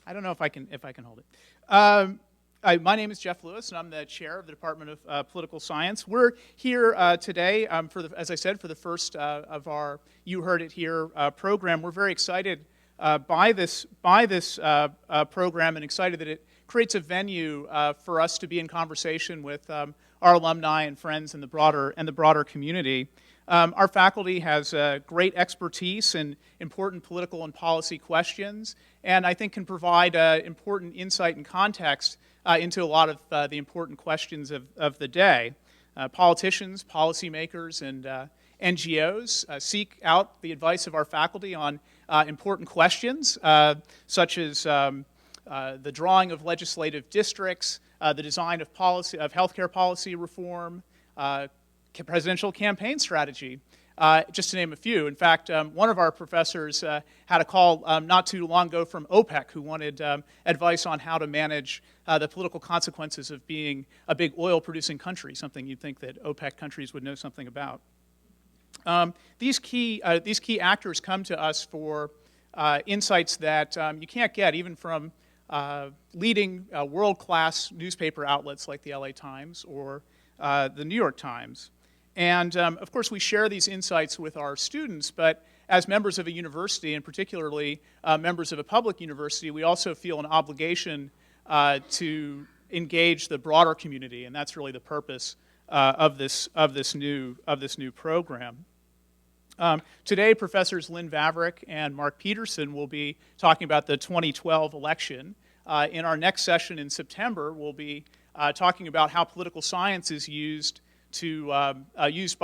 I don't know if I can hold it. My name is Jeff Lewis, and I'm the chair of the Department of Political Science. We're here today, as I said, for the first of our You Heard It Here program. We're very excited by this program, and excited that it creates a venue for us to be in conversation with our alumni and friends in the broader community. Our faculty has great expertise in important political and policy questions, and I think can provide important insight and context into a lot of the important questions of the day. Politicians, policymakers, and NGOs seek out the advice of our faculty on important questions, such as the drawing of legislative districts, the design of healthcare policy reform, presidential campaign strategy, just to name a few. In fact, one of our professors had a call not too long ago from OPEC, who wanted advice on how to manage the political consequences of being a big oil-producing country, something you'd think that OPEC countries would know something about. These key actors come to us for insights that you can't get even from leading world-class newspaper outlets like the LA Times or the New York Times. And of course, we share these insights with our students, but as members of a university, and particularly members of a public university, we also feel an obligation to engage the broader community, and that's really the purpose of this new program. Today, Professors Lynn Vavreck and Mark Peterson will be talking about the 2012 election. In our next session in September, we'll be talking about how political science is used by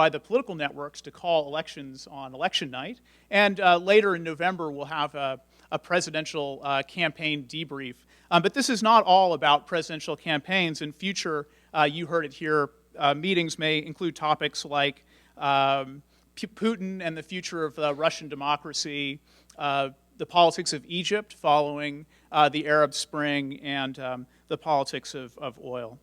the political networks to call elections on election night. And later in November, we'll have a presidential campaign debrief. But this is not all about presidential campaigns. In future You Heard It Here meetings may include topics like Putin and the future of Russian democracy, the politics of Egypt following the Arab Spring, and the politics of oil.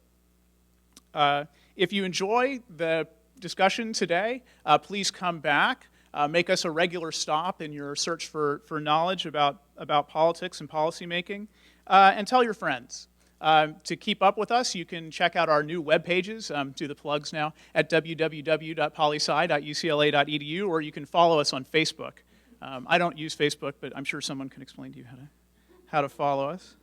If you enjoy the discussion today, please come back. Make us a regular stop in your search for knowledge about politics and policymaking, and tell your friends. To keep up with us, you can check out our new web pages, do the plugs now, at www.polysci.ucla.edu, or you can follow us on Facebook. I don't use Facebook, but I'm sure someone can explain to you how to follow us.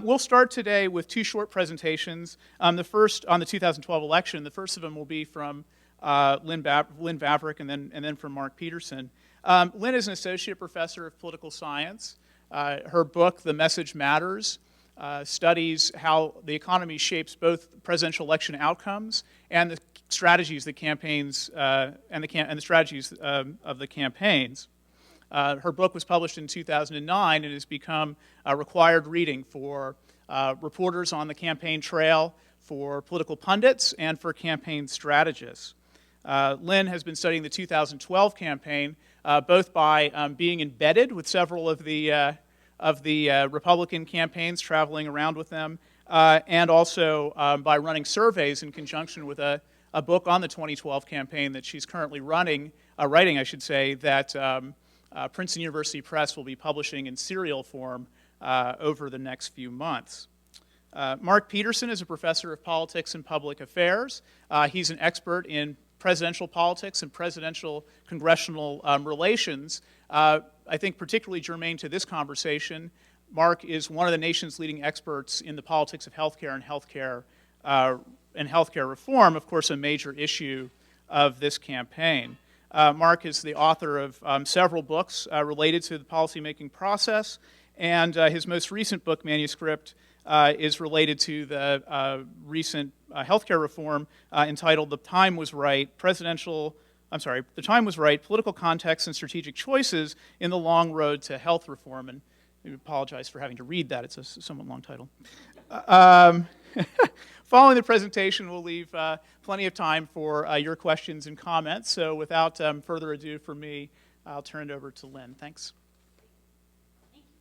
We'll start today with two short presentations. The first on the 2012 election. The first of them will be from Lynn Vavreck, and then from Mark Peterson. Lynn is an associate professor of political science. Her book, The Message Matters, studies how the economy shapes both presidential election outcomes and the strategies that campaigns and the strategies of the campaigns. Her book was published in 2009 and has become a required reading for reporters on the campaign trail, for political pundits, and for campaign strategists. Lynn has been studying the 2012 campaign both by being embedded with several of the Republican campaigns, traveling around with them, and also by running surveys in conjunction with a book on the 2012 campaign that she's currently writing, that Princeton University Press will be publishing in serial form over the next few months. Mark Peterson is a professor of politics and public affairs. He's an expert in presidential politics and presidential congressional relations. I think particularly germane to this conversation, Mark is one of the nation's leading experts in the politics of healthcare and healthcare reform, of course, a major issue of this campaign. Mark is the author of several books related to the policymaking process, and his most recent book manuscript is related to the recent healthcare reform entitled "The Time Was Right: Political Context and Strategic Choices in the Long Road to Health Reform." And I apologize for having to read that. It's a somewhat long title. Following the presentation, we'll leave plenty of time for your questions and comments. So without further ado from me, I'll turn it over to Lynn. Thanks. Thank you,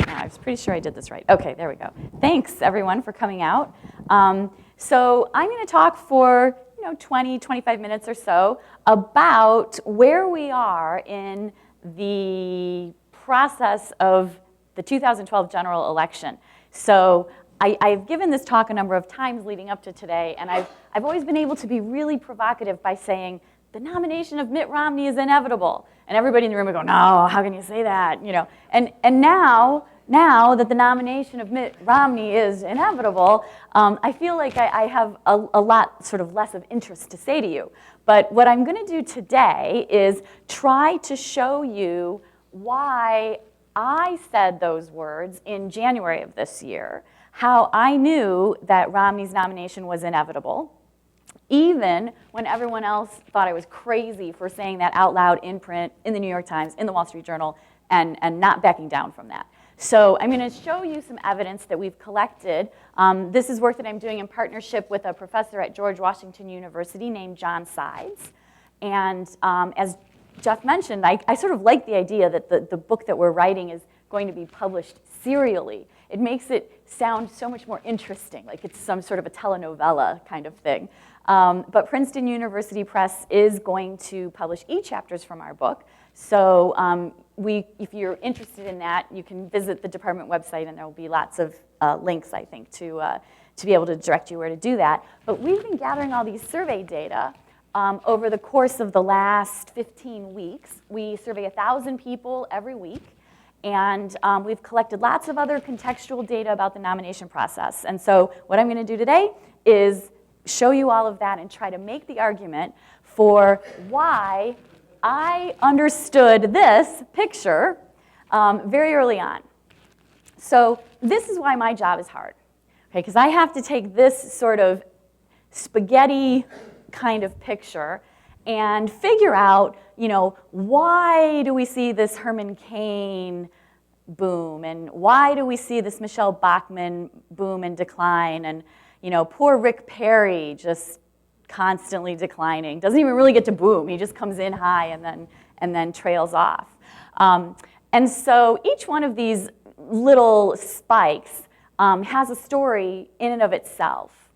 Jeff. I was pretty sure I did this right. Okay, there we go. Thanks, everyone, for coming out. So I'm going to talk for 20, 25 minutes or so about where we are in the process of the 2012 general election. So I've given this talk a number of times leading up to today, and I've always been able to be really provocative by saying, the nomination of Mitt Romney is inevitable. And everybody in the room would go, no, how can you say that? You know, and now that the nomination of Mitt Romney is inevitable, I feel like I have a lot sort of less of interest to say to you. But what I'm going to do today is try to show you why I said those words in January of this year, how I knew that Romney's nomination was inevitable, even when everyone else thought I was crazy for saying that out loud in print, in the New York Times, in the Wall Street Journal, and not backing down from that. So I'm going to show you some evidence that we've collected. This is work that I'm doing in partnership with a professor at George Washington University named John Sides. And as Jeff mentioned, I sort of like the idea that the book that we're writing is going to be published serially. It makes it sound so much more interesting, like it's some sort of a telenovela kind of thing. But Princeton University Press is going to publish e-chapters from our book. So if you're interested in that, you can visit the department website, and there will be lots of links, I think, to be able to direct you where to do that. But we've been gathering all these survey data over the course of the last 15 weeks. We survey 1,000 people every week. And we've collected lots of other contextual data about the nomination process. And so what I'm going to do today is show you all of that and try to make the argument for why I understood this picture very early on. So this is why my job is hard, okay? Because I have to take this sort of spaghetti kind of picture and figure out, you know, why do we see this Herman Cain boom, and why do we see this Michelle Bachmann boom and decline, and, you know, poor Rick Perry just constantly declining. Doesn't even really get to boom. He just comes in high and then trails off. And so each one of these little spikes has a story in and of itself.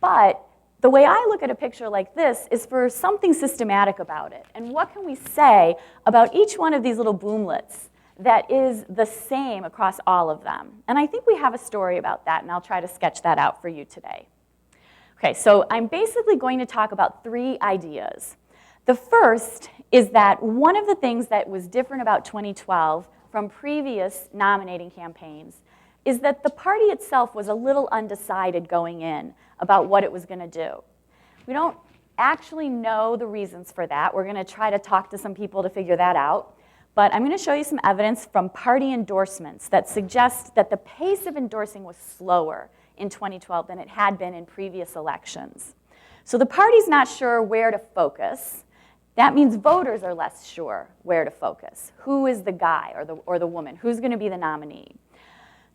But the way I look at a picture like this is for something systematic about it. And what can we say about each one of these little boomlets that is the same across all of them? And I think we have a story about that, and I'll try to sketch that out for you today. Okay, so I'm basically going to talk about 3 ideas. The first is that one of the things that was different about 2012 from previous nominating campaigns is that the party itself was a little undecided going in about what it was going to do. We don't actually know the reasons for that. We're going to try to talk to some people to figure that out. But I'm going to show you some evidence from party endorsements that suggests that the pace of endorsing was slower in 2012 than it had been in previous elections. So the party's not sure where to focus. That means voters are less sure where to focus. Who is the guy or the woman? Who's going to be the nominee?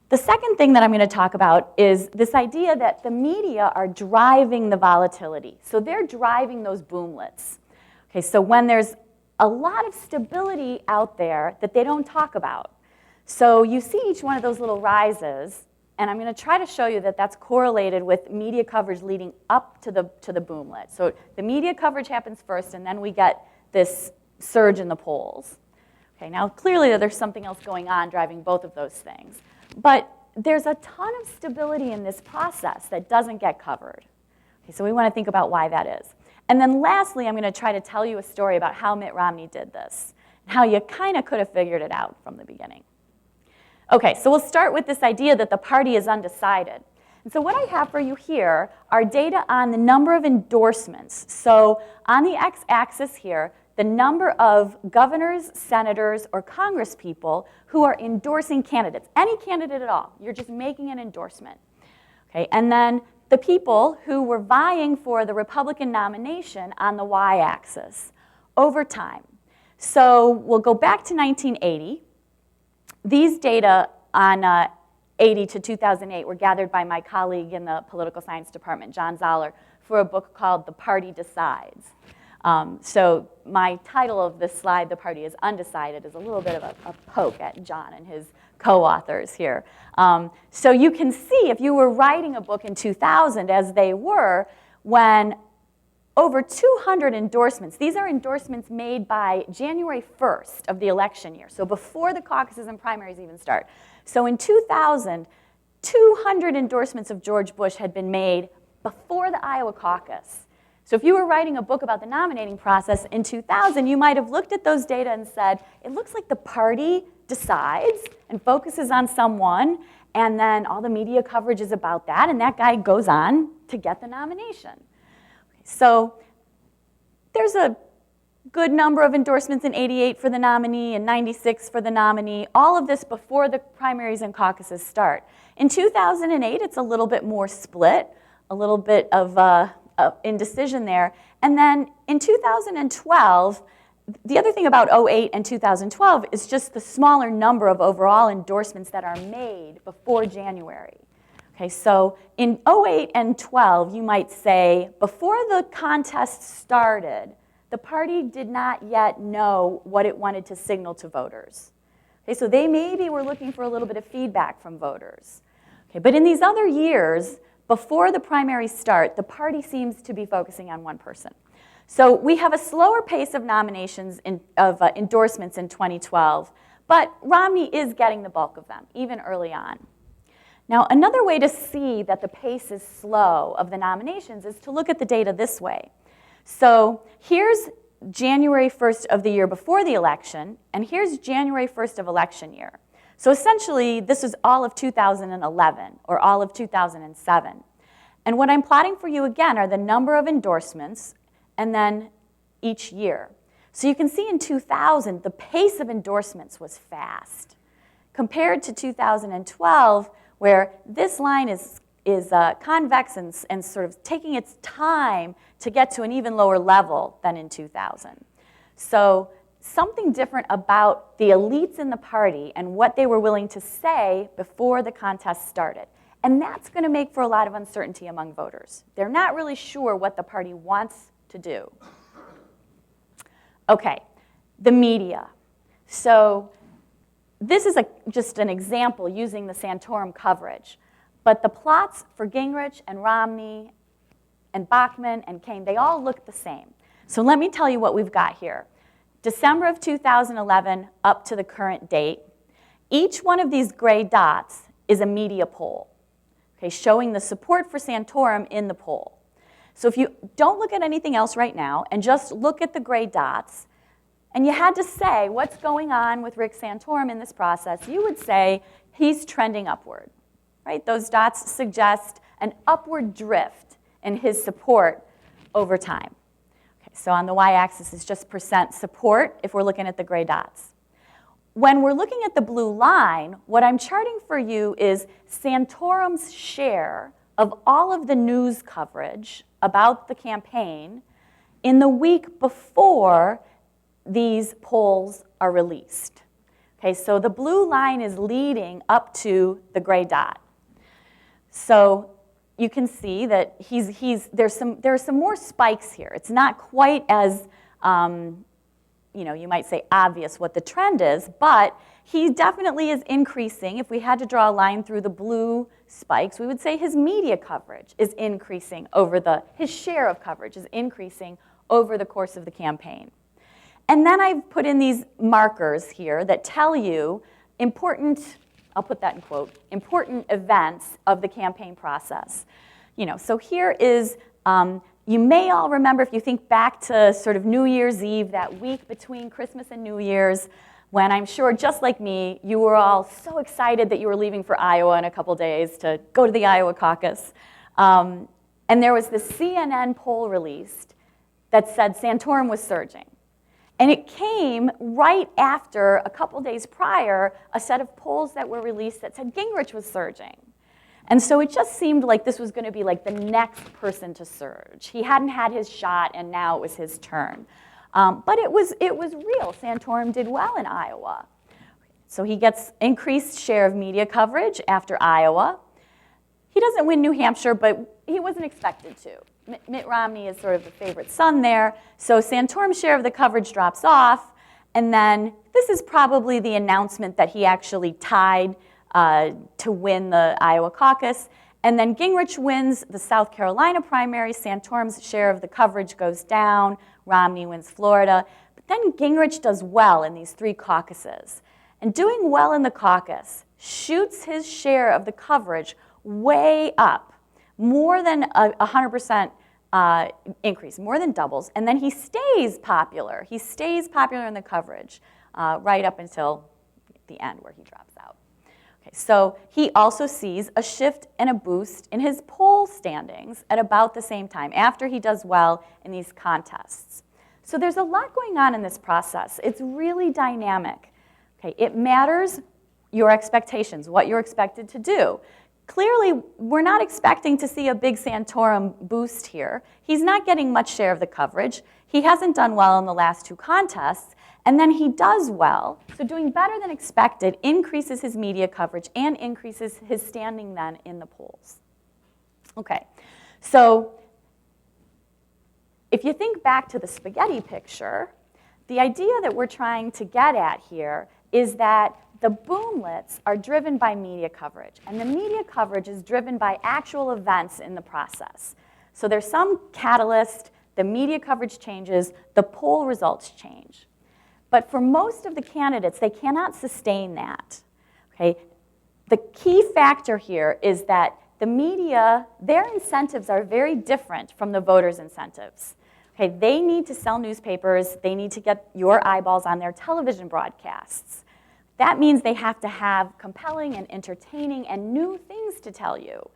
The second thing that I'm going to talk about is this idea that the media are driving the volatility. So they're driving those boomlets. Okay, so when there's a lot of stability out there that they don't talk about. So you see each one of those little rises, and I'm going to try to show you that that's correlated with media coverage leading up to the boomlet. So the media coverage happens first, and then we get this surge in the polls. Okay, now clearly there's something else going on driving both of those things. But there's a ton of stability in this process that doesn't get covered. Okay, so we want to think about why that is. And then lastly, I'm going to try to tell you a story about how Mitt Romney did this, and how you kind of could have figured it out from the beginning. Okay, so we'll start with this idea that the party is undecided. And so what I have for you here are data on the number of endorsements. So on the x-axis here, the number of governors, senators, or congresspeople who are endorsing candidates, any candidate at all. You're just making an endorsement. Okay, and then the people who were vying for the Republican nomination on the y-axis over time. So we'll go back to 1980. These data on 80 to 2008 were gathered by my colleague in the political science department, John Zoller, for a book called The Party Decides. So my title of this slide, The Party Is Undecided, is a little bit of a poke at John and his co-authors here. So you can see if you were writing a book in 2000, as they were, when over 200 endorsements. These are endorsements made by January 1st of the election year, so before the caucuses and primaries even start. So in 2000, 200 endorsements of George Bush had been made before the Iowa caucus. So if you were writing a book about the nominating process in 2000, you might have looked at those data and said, it looks like the party decides and focuses on someone, and then all the media coverage is about that, and that guy goes on to get the nomination. So there's a good number of endorsements in 88 for the nominee and 96 for the nominee, all of this before the primaries and caucuses start. In 2008, it's a little bit more split, a little bit of indecision there. And then in 2012, the other thing about 08 and 2012 is just the smaller number of overall endorsements that are made before January. Okay, so in 08 and 12, you might say, before the contest started, the party did not yet know what it wanted to signal to voters. Okay, so they maybe were looking for a little bit of feedback from voters. Okay, but in these other years, before the primaries start, the party seems to be focusing on one person. So we have a slower pace of nominations of endorsements in 2012, but Romney is getting the bulk of them, even early on. Now, another way to see that the pace is slow of the nominations is to look at the data this way. So here's January 1st of the year before the election, and here's January 1st of election year. So essentially, this is all of 2011, or all of 2007. And what I'm plotting for you again are the number of endorsements, and then each year. So you can see in 2000, the pace of endorsements was fast, compared to 2012, where this line is convex and sort of taking its time to get to an even lower level than in 2000. So something different about the elites in the party and what they were willing to say before the contest started. And that's going to make for a lot of uncertainty among voters. They're not really sure what the party wants to do. Okay, the media. So this is just an example using the Santorum coverage. But the plots for Gingrich and Romney and Bachmann and Kaine, they all look the same. So let me tell you what we've got here. December of 2011 up to the current date. Each one of these gray dots is a media poll, okay, showing the support for Santorum in the poll. So if you don't look at anything else right now and just look at the gray dots, and you had to say what's going on with Rick Santorum in this process, you would say he's trending upward. Right? Those dots suggest an upward drift in his support over time. Okay, so on the y-axis is just percent support if we're looking at the gray dots. When we're looking at the blue line, what I'm charting for you is Santorum's share of all of the news coverage about the campaign in the week before these polls are released. Okay, so the blue line is leading up to the gray dot. So you can see that there are some more spikes here. It's not quite as, you might say obvious what the trend is, but he definitely is increasing. If we had to draw a line through the blue spikes, we would say his media coverage is increasing his share of coverage is increasing over the course of the campaign. And then I've put in these markers here that tell you important, I'll put that in quote, important events of the campaign process. So here is, you may all remember, if you think back to sort of New Year's Eve, that week between Christmas and New Year's, when I'm sure, just like me, you were all so excited that you were leaving for Iowa in a couple days to go to the Iowa caucus. And there was this CNN poll released that said Santorum was surging. And it came right after, a couple days prior, a set of polls that were released that said Gingrich was surging. And so it just seemed like this was going to be like the next person to surge. He hadn't had his shot, and now it was his turn. But it was real. Santorum did well in Iowa. So he gets increased share of media coverage after Iowa. He doesn't win New Hampshire, but he wasn't expected to. Mitt Romney is sort of the favorite son there. So Santorum's share of the coverage drops off. And then this is probably the announcement that he actually tied to win the Iowa caucus. And then Gingrich wins the South Carolina primary. Santorum's share of the coverage goes down. Romney wins Florida. But then Gingrich does well in these 3 caucuses. And doing well in the caucus shoots his share of the coverage way up, more than 100% increase, more than doubles. And then he stays popular. He stays popular in the coverage right up until the end where he drops out. Okay, so he also sees a shift and a boost in his poll standings at about the same time, after he does well in these contests. So there's a lot going on in this process. It's really dynamic. Okay, it matters your expectations, what you're expected to do. Clearly, we're not expecting to see a big Santorum boost here. He's not getting much share of the coverage. He hasn't done well in the last 2 contests, and then he does well. So doing better than expected increases his media coverage and increases his standing then in the polls. Okay, so if you think back to the spaghetti picture, the idea that we're trying to get at here is that the boomlets are driven by media coverage, and the media coverage is driven by actual events in the process. So there's some catalyst, the media coverage changes, the poll results change. But for most of the candidates, they cannot sustain that. Okay? The key factor here is that the media, their incentives are very different from the voters' incentives. Okay? They need to sell newspapers, they need to get your eyeballs on their television broadcasts. That means they have to have compelling and entertaining and new things to tell you.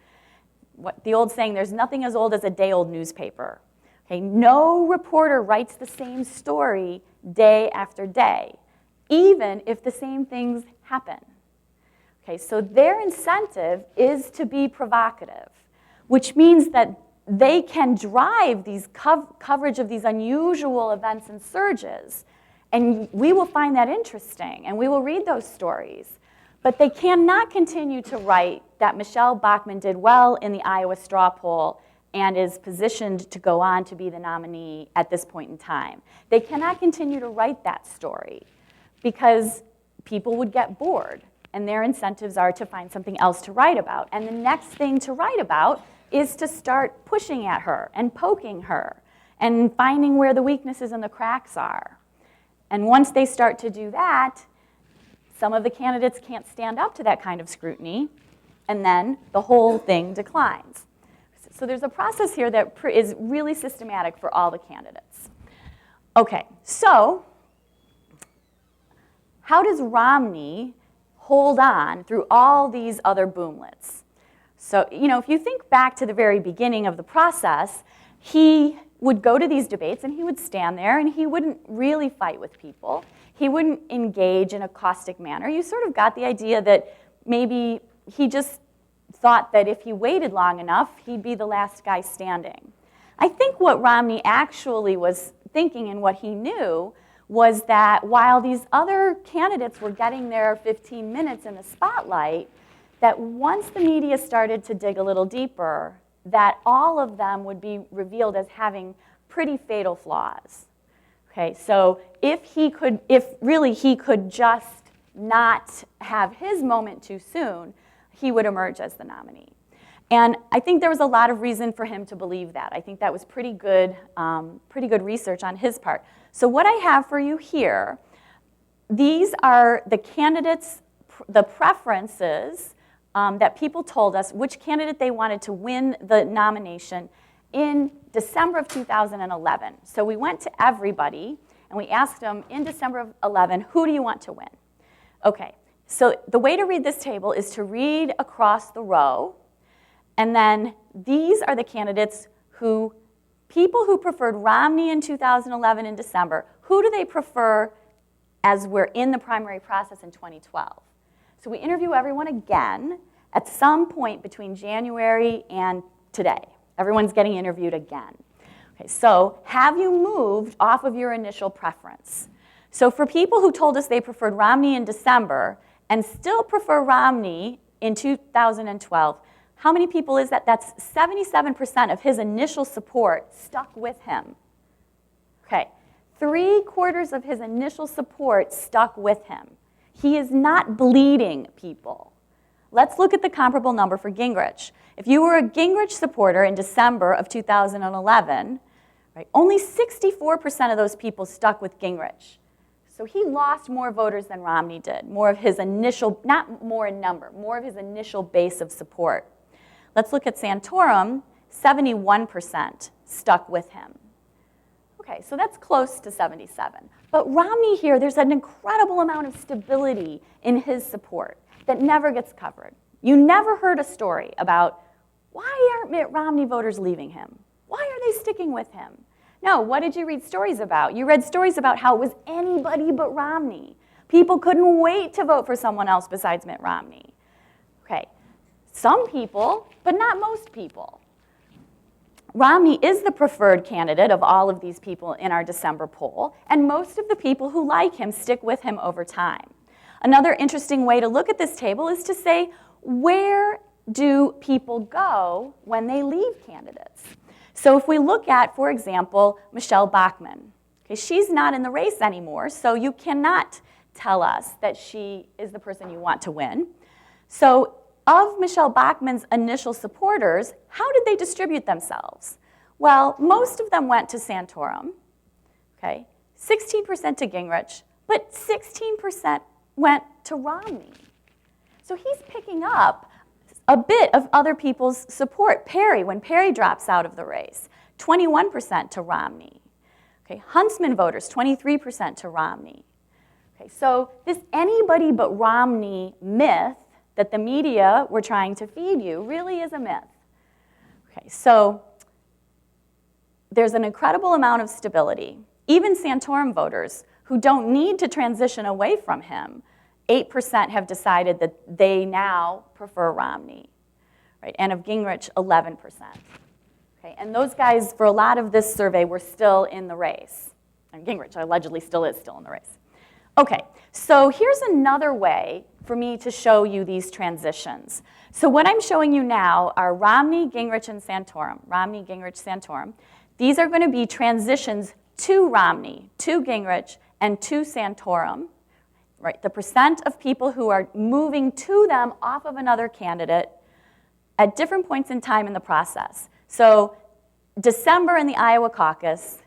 What the old saying, there's nothing as old as a day-old newspaper. Okay, no reporter writes the same story day after day, even if the same things happen. Okay, so their incentive is to be provocative, which means that they can drive these coverage of these unusual events and surges. And we will find that interesting, and we will read those stories. But they cannot continue to write that Michelle Bachmann did well in the Iowa straw poll and is positioned to go on to be the nominee at this point in time. They cannot continue to write that story because people would get bored, and their incentives are to find something else to write about. And the next thing to write about is to start pushing at her and poking her and finding where the weaknesses and the cracks are. And once they start to do that, some of the candidates can't stand up to that kind of scrutiny, and then the whole thing declines. So there's a process here that is really systematic for all the candidates. Okay, so how does Romney hold on through all these other boomlets? So, if you think back to the very beginning of the process, he would go to these debates and he would stand there and he wouldn't really fight with people. He wouldn't engage in a caustic manner. You sort of got the idea that maybe he just thought that if he waited long enough, he'd be the last guy standing. I think what Romney actually was thinking and what he knew was that while these other candidates were getting their 15 minutes in the spotlight, that once the media started to dig a little deeper, that all of them would be revealed as having pretty fatal flaws. Okay, so if really he could just not have his moment too soon, he would emerge as the nominee. And I think there was a lot of reason for him to believe that. I think that was pretty good research on his part. So what I have for you here, these are the candidates, the preferences that people told us which candidate they wanted to win the nomination in December of 2011. So we went to everybody and we asked them in December of 11, who do you want to win? Okay, so the way to read this table is to read across the row, and then these are the candidates people who preferred Romney in 2011 in December, who do they prefer as we're in the primary process in 2012? So we interview everyone again at some point between January and today. Everyone's getting interviewed again. Okay, so have you moved off of your initial preference? So for people who told us they preferred Romney in December and still prefer Romney in 2012, how many people is that? That's 77% of his initial support stuck with him. Okay, 3/4 of his initial support stuck with him. He is not bleeding people. Let's look at the comparable number for Gingrich. If you were a Gingrich supporter in December of 2011, right, only 64% of those people stuck with Gingrich. So he lost more voters than Romney did, more of his initial, not more in number, more of his initial base of support. Let's look at Santorum, 71% stuck with him. Okay, so that's close to 77. But Romney here, there's an incredible amount of stability in his support that never gets covered. You never heard a story about why aren't Mitt Romney voters leaving him? Why are they sticking with him? No, what did you read stories about? You read stories about how it was anybody but Romney. People couldn't wait to vote for someone else besides Mitt Romney. Okay, some people, but not most people. Romney is the preferred candidate of all of these people in our December poll, and most of the people who like him stick with him over time. Another interesting way to look at this table is to say, where do people go when they leave candidates? So if we look at, for example, Michelle Bachmann, okay, she's not in the race anymore, so you cannot tell us that she is the person you want to win. So of Michelle Bachmann's initial supporters, how did they distribute themselves? Well, most of them went to Santorum, okay, 16% to Gingrich, but 16% went to Romney. So he's picking up a bit of other people's support. Perry, when Perry drops out of the race, 21% to Romney. Okay, Huntsman voters, 23% to Romney. Okay, so this anybody but Romney myth that the media were trying to feed you really is a myth. Okay, so there's an incredible amount of stability. Even Santorum voters who don't need to transition away from him, 8% have decided that they now prefer Romney, right? And of Gingrich, 11%. Okay, and those guys, for a lot of this survey, were still in the race. And Gingrich allegedly still is still in the race. Okay, so here's another way for me to show you these transitions. So what I'm showing you now are Romney, Gingrich, and Santorum. Romney, Gingrich, Santorum. These are going to be transitions to Romney, to Gingrich, and to Santorum. Right, the percent of people who are moving to them off of another candidate at different points in time in the process. So December in the Iowa caucus,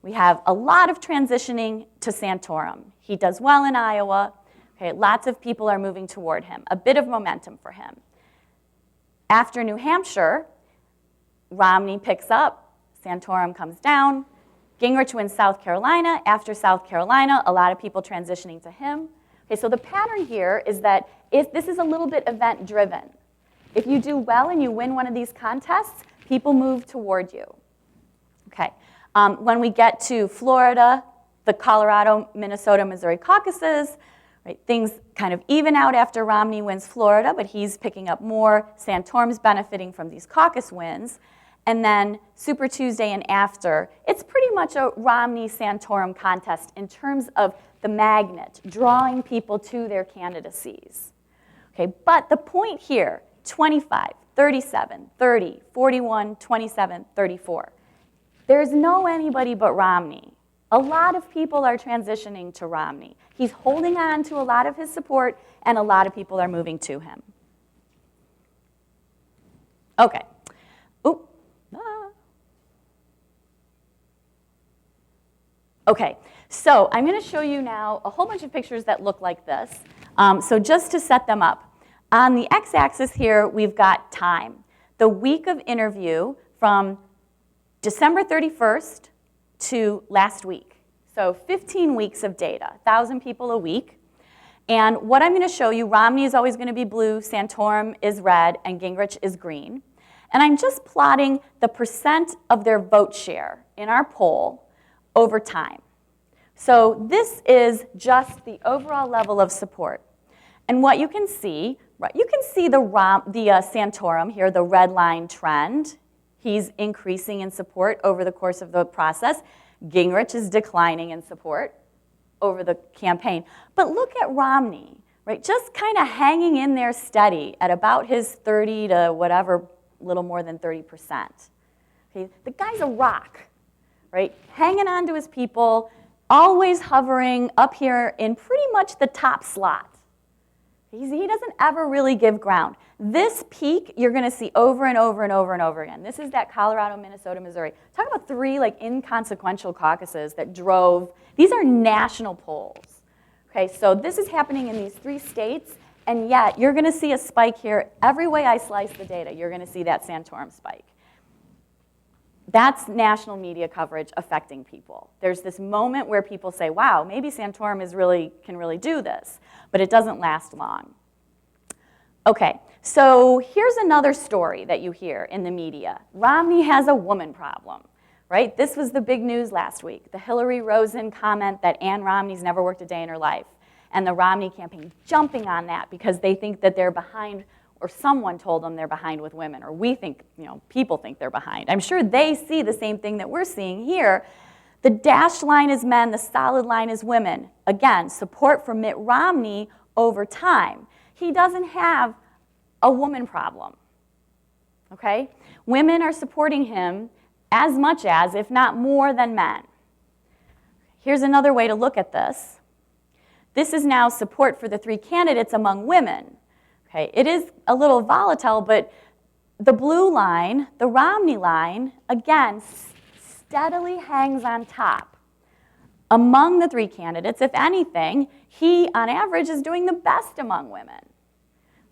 we have a lot of transitioning to Santorum. He does well in Iowa. Okay, lots of people are moving toward him, a bit of momentum for him. After New Hampshire, Romney picks up, Santorum comes down. Gingrich wins South Carolina. After South Carolina, a lot of people transitioning to him. Okay, so the pattern here is that if this is a little bit event-driven. If you do well and you win one of these contests, people move toward you. Okay, when we get to Florida, the Colorado, Minnesota, Missouri caucuses, right, things kind of even out after Romney wins Florida, but he's picking up more. Santorum's benefiting from these caucus wins. And then Super Tuesday and after, it's pretty much a Romney-Santorum contest in terms of the magnet, drawing people to their candidacies. Okay, but the point here, 25, 37, 30, 41, 27, 34. There's no anybody but Romney. A lot of people are transitioning to Romney. He's holding on to a lot of his support, and a lot of people are moving to him. Okay. Ooh. Okay, so I'm going to show you now a whole bunch of pictures that look like this. So just to set them up. On the x-axis here, we've got time. The week of interview from December 31st to last week. So 15 weeks of data, 1,000 people a week. And what I'm going to show you, Romney is always going to be blue, Santorum is red, and Gingrich is green. And I'm just plotting the percent of their vote share in our poll over time. So this is just the overall level of support. And what you can see, right, you can see the Santorum here, the red line trend. He's increasing in support over the course of the process. Gingrich is declining in support over the campaign. But look at Romney, right, just kind of hanging in there steady at about his 30 to whatever, little more than 30%. Okay? The guy's a rock. Right? Hanging on to his people, always hovering up here in pretty much the top slot. He doesn't ever really give ground. This peak, you're going to see over and over and over and over again. This is that Colorado, Minnesota, Missouri. Talk about three inconsequential caucuses that drove. These are national polls. Okay, so this is happening in these 3 states, and yet you're going to see a spike here. Every way I slice the data, you're going to see that Santorum spike. That's national media coverage affecting people. There's this moment where people say, wow, maybe Santorum can really do this, but it doesn't last long. Okay, so here's another story that you hear in the media. Romney has a woman problem, right? This was the big news last week. The Hillary Rosen comment that Ann Romney's never worked a day in her life, and the Romney campaign jumping on that because they think that they're behind, or someone told them they're behind with women, or we think, people think they're behind. I'm sure they see the same thing that we're seeing here. The dashed line is men, the solid line is women. Again, support for Mitt Romney over time. He doesn't have a woman problem, okay? Women are supporting him as much as, if not more than men. Here's another way to look at this. This is now support for the 3 candidates among women. Okay, it is a little volatile, but the blue line, the Romney line, again, steadily hangs on top. Among the 3 candidates, if anything, he, on average, is doing the best among women.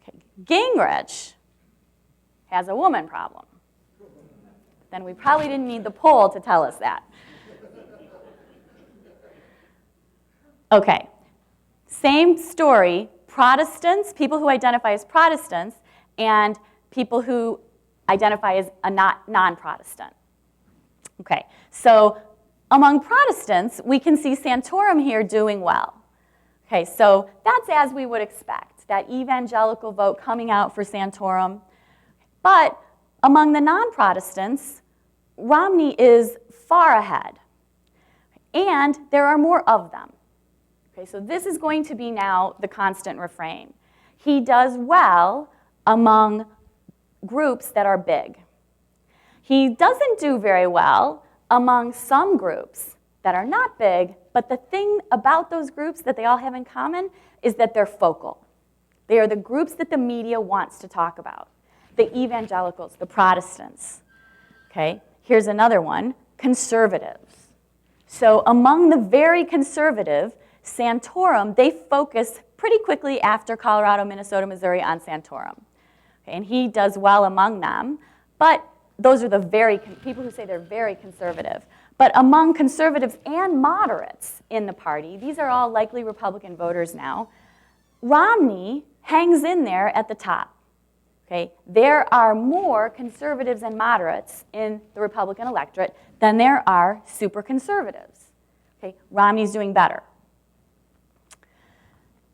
Okay, Gingrich has a woman problem. Then we probably didn't need the poll to tell us that. Okay, same story. Protestants, people who identify as Protestants, and people who identify as a non-Protestant. Okay, so among Protestants, we can see Santorum here doing well. Okay, so that's as we would expect, that evangelical vote coming out for Santorum. But among the non-Protestants, Romney is far ahead, and there are more of them. Okay, so this is going to be now the constant refrain. He does well among groups that are big. He doesn't do very well among some groups that are not big, but the thing about those groups that they all have in common is that they're focal. They are the groups that the media wants to talk about. The evangelicals, the Protestants. Okay, here's another one, conservatives. So among the very conservative, Santorum, they focus pretty quickly after Colorado, Minnesota, Missouri on Santorum. Okay, and he does well among them, but those are the people who say they're very conservative. But among conservatives and moderates in the party, these are all likely Republican voters now, Romney hangs in there at the top. Okay, there are more conservatives and moderates in the Republican electorate than there are super conservatives. Okay, Romney's doing better.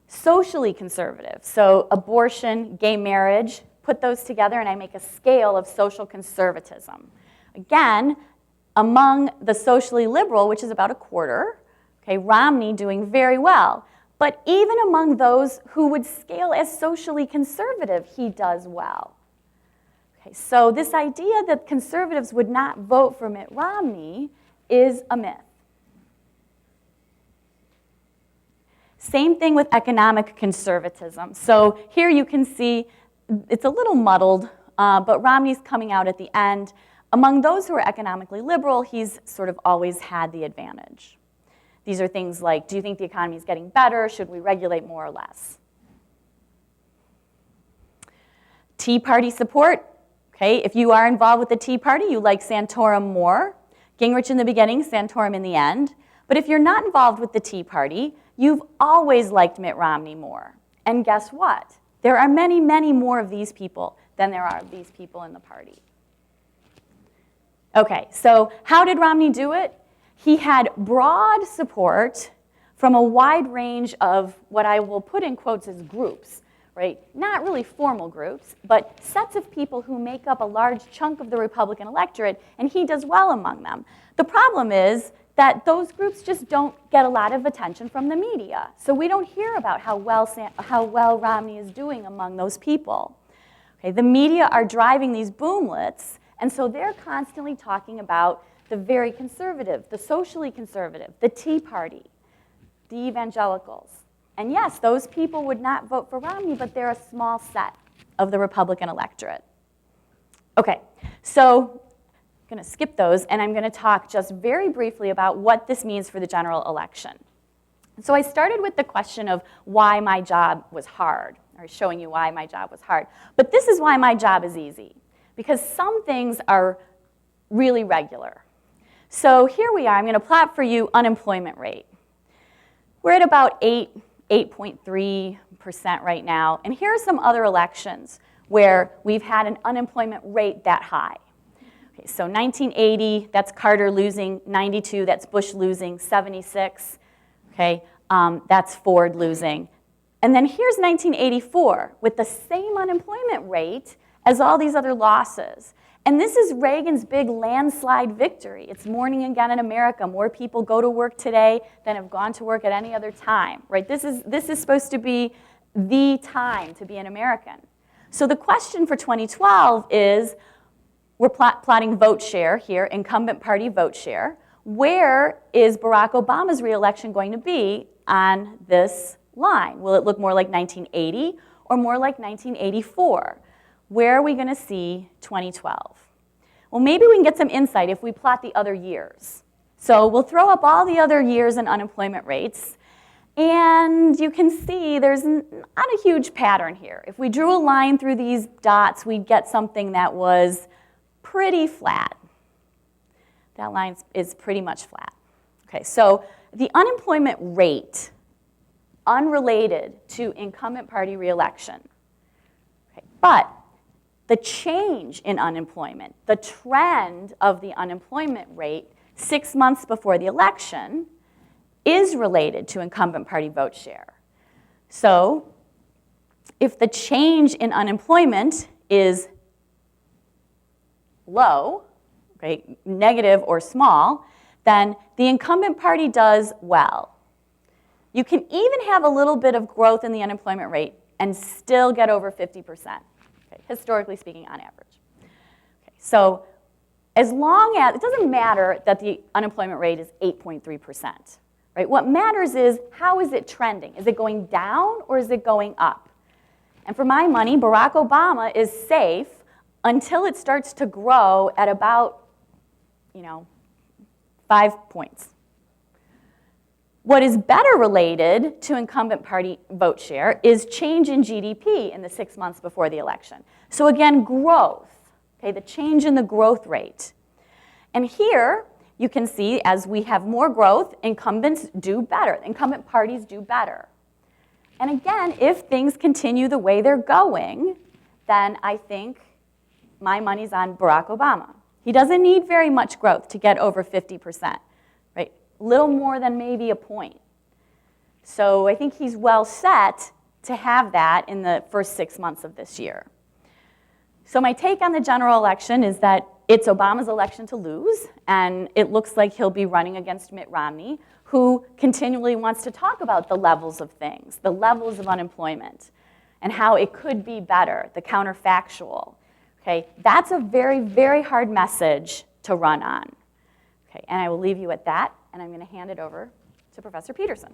Socially conservative, so abortion, gay marriage, put those together and I make a scale of social conservatism. Again, among the socially liberal, which is about a quarter, okay, Romney doing very well. But even among those who would scale as socially conservative, he does well. Okay, so this idea that conservatives would not vote for Mitt Romney is a myth. Same thing with economic conservatism. So here you can see it's a little muddled, but Romney's coming out at the end. Among those who are economically liberal, he's sort of always had the advantage. These are things like, do you think the economy is getting better? Should we regulate more or less? Tea Party support. Okay, if you are involved with the Tea Party, you like Santorum more. Gingrich in the beginning, Santorum in the end. But if you're not involved with the Tea Party, you've always liked Mitt Romney more. And guess what? There are many, many more of these people than there are of these people in the party. Okay, so how did Romney do it? He had broad support from a wide range of what I will put in quotes as groups, right? Not really formal groups, but sets of people who make up a large chunk of the Republican electorate, and he does well among them. The problem is that those groups just don't get a lot of attention from the media. So we don't hear about how well Romney is doing among those people. Okay, the media are driving these boomlets, and so they're constantly talking about the very conservative, the socially conservative, the Tea Party, the evangelicals. And yes, those people would not vote for Romney, but they're a small set of the Republican electorate. Okay, so I'm going to skip those, and I'm going to talk just very briefly about what this means for the general election. So I started with the question of why my job was hard, or showing you why my job was hard. But this is why my job is easy, because some things are really regular. So here we are. I'm going to plot for you unemployment rate. We're at about 8.3% right now. And here are some other elections where we've had an unemployment rate that high. Okay, so 1980, that's Carter losing. 92, that's Bush losing. 76, okay, that's Ford losing. And then here's 1984 with the same unemployment rate as all these other losses. And this is Reagan's big landslide victory. It's morning again in America. More people go to work today than have gone to work at any other time, right? This is supposed to be the time to be an American. So the question for 2012 is, we're plotting vote share here, incumbent party vote share. Where is Barack Obama's reelection going to be on this line? Will it look more like 1980 or more like 1984? Where are we going to see 2012? Well, maybe we can get some insight if we plot the other years. So we'll throw up all the other years and unemployment rates, and you can see there's not a huge pattern here. If we drew a line through these dots, we'd get something that was pretty flat. That line is pretty much flat. Okay, so the unemployment rate, unrelated to incumbent party reelection. Okay, but the change in unemployment, the trend of the unemployment rate 6 months before the election is related to incumbent party vote share. So if the change in unemployment is low, okay, negative or small, then the incumbent party does well. You can even have a little bit of growth in the unemployment rate and still get over 50%. Historically speaking, on average. Okay, so as long as, it doesn't matter that the unemployment rate is 8.3%, right? What matters is, how is it trending? Is it going down or is it going up? And for my money, Barack Obama is safe until it starts to grow at about, 5 points. What is better related to incumbent party vote share is change in GDP in the 6 months before the election. So again, growth, okay, the change in the growth rate. And here you can see as we have more growth, incumbents do better. Incumbent parties do better. And again, if things continue the way they're going, then I think my money's on Barack Obama. He doesn't need very much growth to get over 50%. Little more than maybe a point. So I think he's well set to have that in the first 6 months of this year. So my take on the general election is that it's Obama's election to lose, and it looks like he'll be running against Mitt Romney, who continually wants to talk about the levels of things, the levels of unemployment, and how it could be better, the counterfactual. Okay, that's a very, very hard message to run on. Okay, and I will leave you at that. And I'm going to hand it over to Professor Peterson.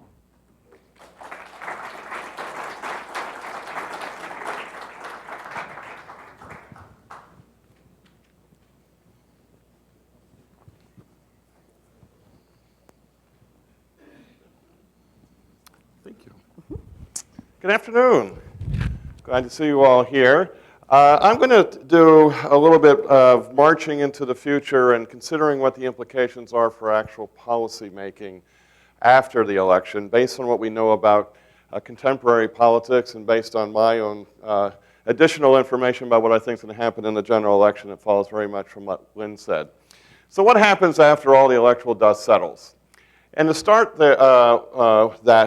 Thank you. Good afternoon. Glad to see you all here. I'm going to do a little bit of marching into the future and considering what the implications are for actual policy making after the election, based on what we know about contemporary politics and based on my own additional information about what I think is going to happen in the general election. It follows very much from what Lynn said. So what happens after all the electoral dust settles? And to start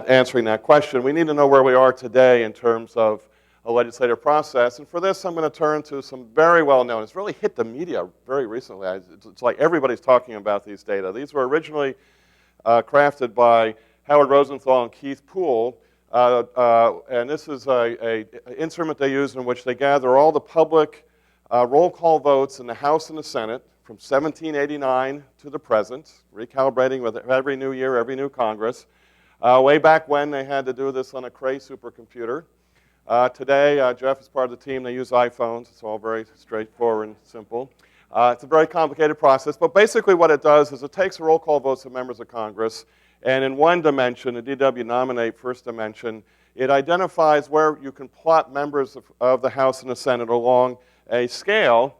answering that question, we need to know where we are today in terms of a legislative process. And for this, I'm going to turn to some very well-known, it's really hit the media very recently. It's like everybody's talking about these data. These were originally crafted by Howard Rosenthal and Keith Poole. And this is an instrument they use in which they gather all the public roll call votes in the House and the Senate from 1789 to the present, recalibrating with every new year, every new Congress. Way back when, they had to do this on a Cray supercomputer. Today, Jeff is part of the team. They use iPhones. It's all very straightforward and simple. It's a very complicated process, but basically what it does is it takes roll call votes of members of Congress, and in one dimension, the DW nominate first dimension, it identifies where you can plot members of the House and the Senate along a scale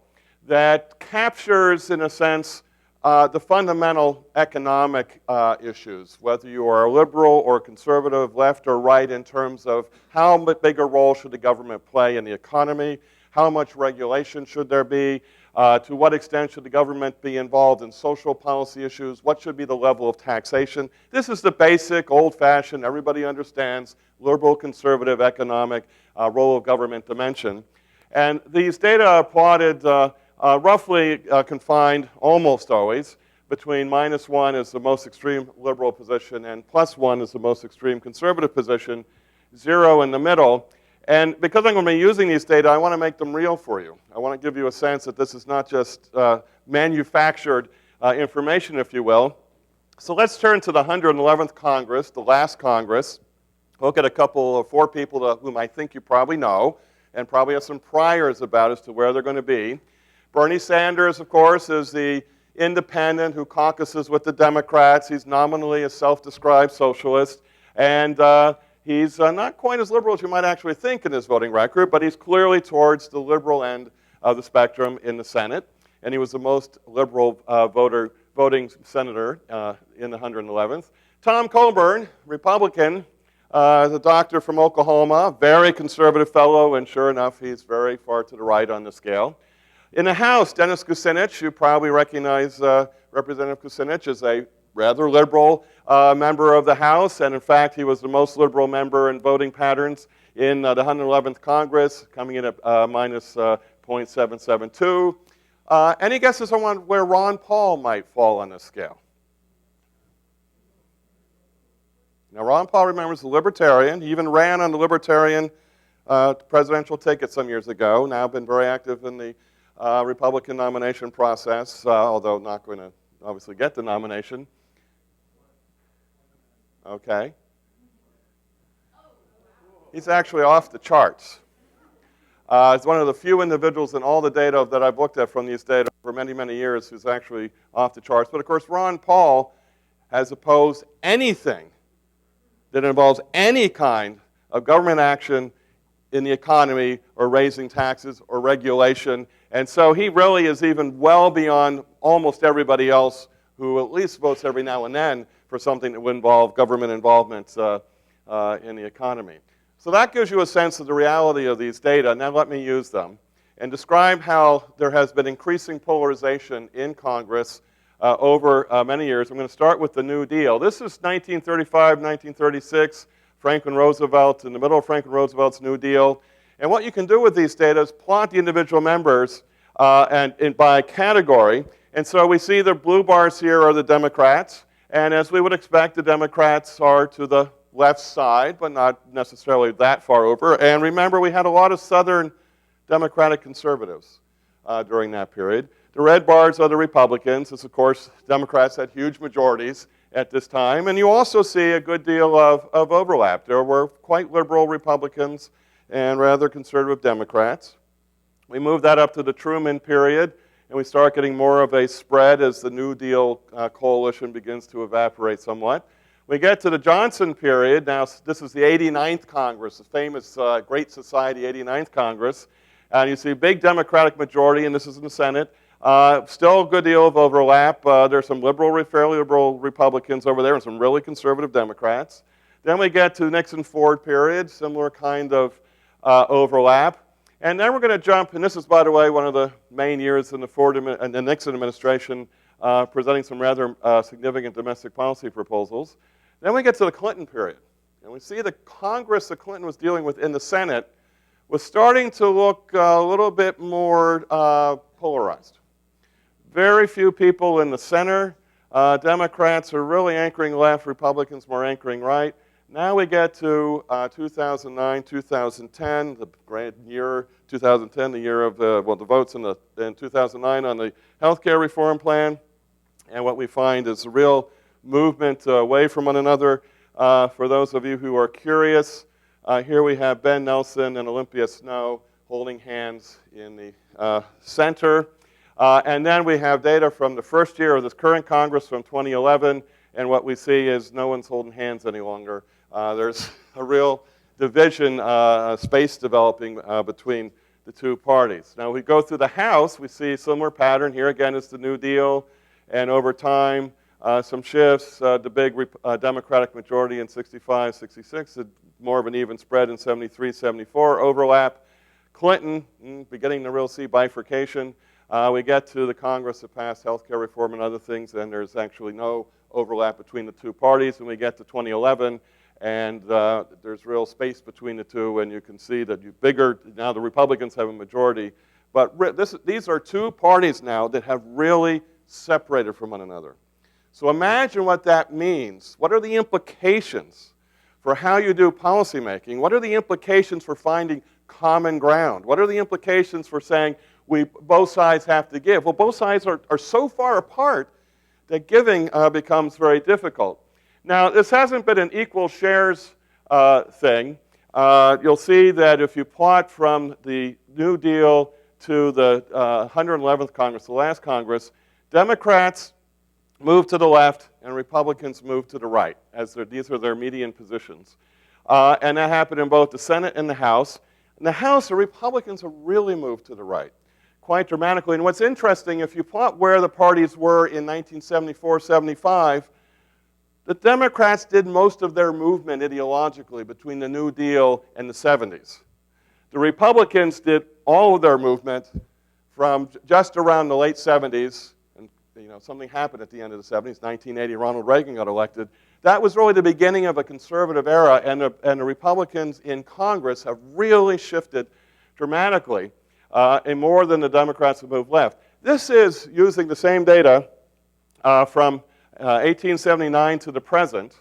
that captures, in a sense, the fundamental economic issues, whether you are a liberal or conservative, left or right, in terms of how big a role should the government play in the economy, how much regulation should there be, to what extent should the government be involved in social policy issues, what should be the level of taxation. This is the basic, old-fashioned, everybody understands, liberal, conservative, economic role of government dimension. And these data are plotted roughly confined, almost always, between -1 is the most extreme liberal position and +1 is the most extreme conservative position, 0 in the middle. And because I'm going to be using these data, I want to make them real for you. I want to give you a sense that this is not just manufactured information, if you will. So let's turn to the 111th Congress, the last Congress. Look at a couple of 4 people whom I think you probably know and probably have some priors about as to where they're going to be. Bernie Sanders, of course, is the independent who caucuses with the Democrats. He's nominally a self-described socialist. And he's not quite as liberal as you might actually think in his voting record, but he's clearly towards the liberal end of the spectrum in the Senate. And he was the most liberal voting senator in the 111th. Tom Coburn, Republican, the doctor from Oklahoma, very conservative fellow, and sure enough, he's very far to the right on the scale. In the House, Dennis Kucinich, you probably recognize Representative Kucinich as a rather liberal member of the House, and in fact, he was the most liberal member in voting patterns in the 111th Congress, coming in at minus 0.772. Any guesses on where Ron Paul might fall on this scale? Now, Ron Paul, remembers, the Libertarian. He even ran on the Libertarian presidential ticket some years ago, now been very active in the Republican nomination process, although not going to obviously get the nomination. Okay. He's actually off the charts. He's one of the few individuals in all the data that I've looked at from these data for many, many years who's actually off the charts. But of course, Ron Paul has opposed anything that involves any kind of government action in the economy or raising taxes or regulation. And so he really is even well beyond almost everybody else who at least votes every now and then for something that would involve government involvement in the economy. So that gives you a sense of the reality of these data. Now let me use them and describe how there has been increasing polarization in Congress over many years. I'm going to start with the New Deal. This is 1935, 1936, Franklin Roosevelt, in the middle of Franklin Roosevelt's New Deal. And what you can do with these data is plot the individual members by category. And so we see the blue bars here are the Democrats. And as we would expect, the Democrats are to the left side, but not necessarily that far over. And remember, we had a lot of Southern Democratic conservatives during that period. The red bars are the Republicans, as of course Democrats had huge majorities at this time. And you also see a good deal of overlap. There were quite liberal Republicans and rather conservative Democrats. We move that up to the Truman period, and we start getting more of a spread as the New Deal coalition begins to evaporate somewhat. We get to the Johnson period. Now, this is the 89th Congress, the famous Great Society 89th Congress. And you see a big Democratic majority, and this is in the Senate. Still a good deal of overlap. There's some fairly liberal Republicans over there and some really conservative Democrats. Then we get to the Nixon-Ford period, similar kind of overlap. And then we're going to jump, and this is, by the way, one of the main years in the Nixon administration, presenting some rather significant domestic policy proposals. Then we get to the Clinton period. And we see the Congress that Clinton was dealing with in the Senate was starting to look a little bit more polarized. Very few people in the center. Democrats are really anchoring left, Republicans more anchoring right. Now we get to 2009, 2010, the great year, 2010, the year of the votes in 2009 on the health care reform plan. And what we find is a real movement away from one another. For those of you who are curious, here we have Ben Nelson and Olympia Snowe holding hands in the center. And then we have data from the first year of this current Congress from 2011, and what we see is no one's holding hands any longer. There's a real division, space developing between the two parties. Now, we go through the House, we see a similar pattern. Here again is the New Deal, and over time, some shifts, the big Democratic majority in 65, 66, more of an even spread in 73, 74, overlap. Clinton, beginning to really see bifurcation. We get to the Congress that passed health care reform and other things, and there's actually no overlap between the two parties. And we get to 2011, and there's real space between the two, and you can see that now the Republicans have a majority. But these are two parties now that have really separated from one another. So imagine what that means. What are the implications for how you do policymaking? What are the implications for finding common ground? What are the implications for saying both sides have to give? Well, both sides are so far apart that giving becomes very difficult. Now, this hasn't been an equal shares thing. You'll see that if you plot from the New Deal to the 111th Congress, the last Congress, Democrats move to the left and Republicans move to the right, as these are their median positions. And that happened in both the Senate and the House. In the House, the Republicans have really moved to the right quite dramatically. And what's interesting, if you plot where the parties were in 1974, 75, the Democrats did most of their movement ideologically between the New Deal and the 70s. The Republicans did all of their movement from just around the late 70s. And something happened at the end of the 70s. 1980, Ronald Reagan got elected. That was really the beginning of a conservative era, and the Republicans in Congress have really shifted dramatically, and more than the Democrats have moved left. This is using the same data from 1879 to the present,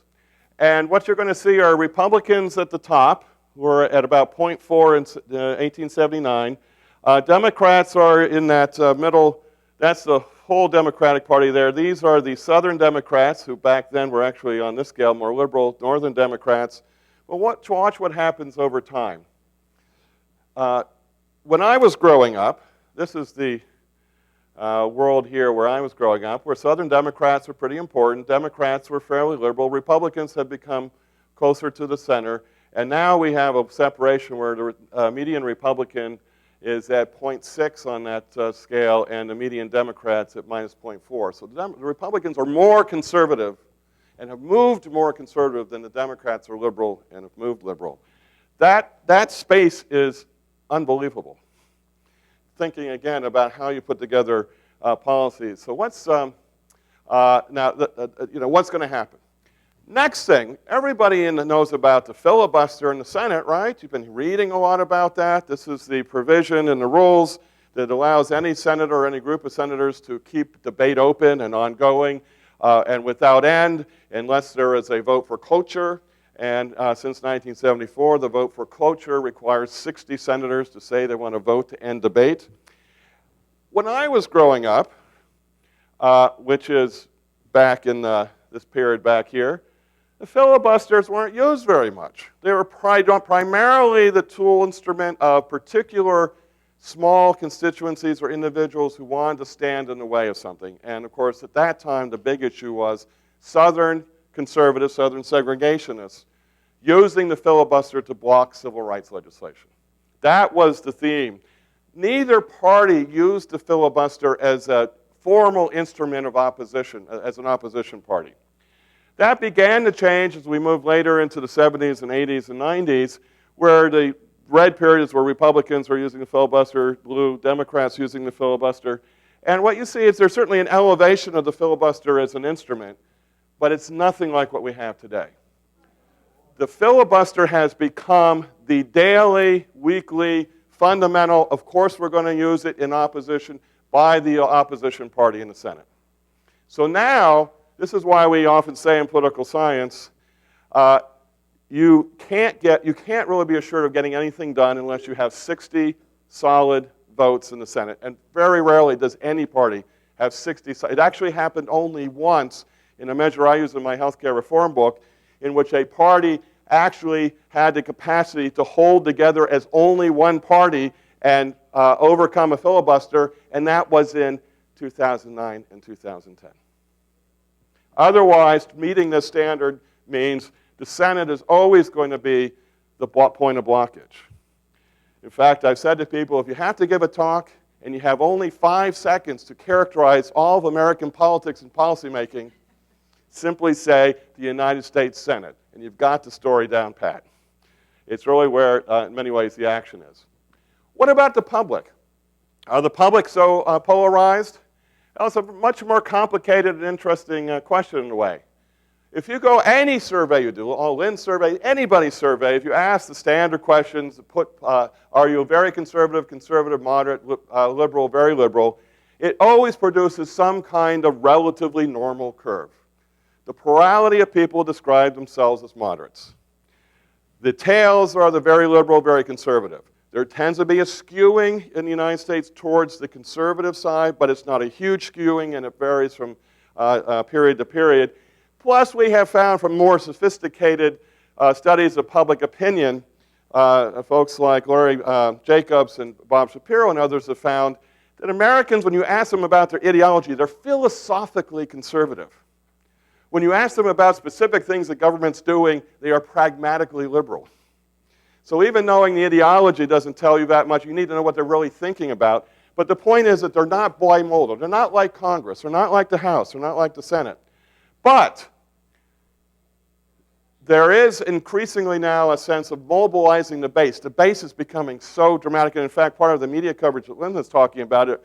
and what you're going to see are Republicans at the top, who are at about 0.4 in 1879. Democrats are in that middle. That's the whole Democratic Party there. These are the Southern Democrats, who back then were actually on this scale more liberal, Northern Democrats. But watch what happens over time. When I was growing up, this is the world here where I was growing up, where Southern Democrats were pretty important. Democrats were fairly liberal. Republicans had become closer to the center. And now we have a separation where the median Republican is at 0.6 on that scale, and the median Democrats at minus 0.4. So the Republicans are more conservative and have moved more conservative than the Democrats are liberal and have moved liberal. That space is unbelievable. Thinking again about how you put together policies. So what's what's going to happen? Next thing, everybody knows about the filibuster in the Senate, right? You've been reading a lot about that. This is the provision in the rules that allows any senator or any group of senators to keep debate open and ongoing and without end, unless there is a vote for cloture. And since 1974, the vote for cloture requires 60 senators to say they want to vote to end debate. When I was growing up, which is back in this period back here, the filibusters weren't used very much. They were primarily the tool instrument of particular small constituencies or individuals who wanted to stand in the way of something. And of course, at that time, the big issue was Southern conservatives, Southern segregationists, using the filibuster to block civil rights legislation. That was the theme. Neither party used the filibuster as a formal instrument of opposition, as an opposition party. That began to change as we moved later into the 70s and 80s and 90s, where the red periods where Republicans were using the filibuster, blue Democrats using the filibuster. And what you see is there's certainly an elevation of the filibuster as an instrument, but it's nothing like what we have today. The filibuster has become the daily, weekly, fundamental, of course we're going to use it in opposition by the opposition party in the Senate. So now, this is why we often say in political science, you can't really be assured of getting anything done unless you have 60 solid votes in the Senate. And very rarely does any party have 60. It actually happened only once in a measure I use in my health care reform book. in which a party actually had the capacity to hold together as only one party and overcome a filibuster, and that was in 2009 and 2010. Otherwise, meeting this standard means the Senate is always going to be the point of blockage. In fact, I've said to people, if you have to give a talk and you have only 5 seconds to characterize all of American politics and policymaking, simply say the United States Senate, and you've got the story down pat. It's really where, in many ways, the action is. What about the public? Are the public so polarized? Well, it's a much more complicated and interesting question in a way. If you go any survey you do, Lynn survey, anybody's survey, if you ask the standard questions, are you very conservative, conservative, moderate, liberal, very liberal, it always produces some kind of relatively normal curve. The plurality of people describe themselves as moderates. The tails are the very liberal, very conservative. There tends to be a skewing in the United States towards the conservative side, but it's not a huge skewing, and it varies from period to period. Plus, we have found from more sophisticated studies of public opinion, folks like Larry Jacobs and Bob Shapiro and others have found that Americans, when you ask them about their ideology, they're philosophically conservative. When you ask them about specific things the government's doing, they are pragmatically liberal. So even knowing the ideology doesn't tell you that much. You need to know what they're really thinking about. But the point is that they're not bimodal. They're not like Congress. They're not like the House. They're not like the Senate. But there is increasingly now a sense of mobilizing the base. The base is becoming so dramatic. And in fact, part of the media coverage that Lynn is talking about it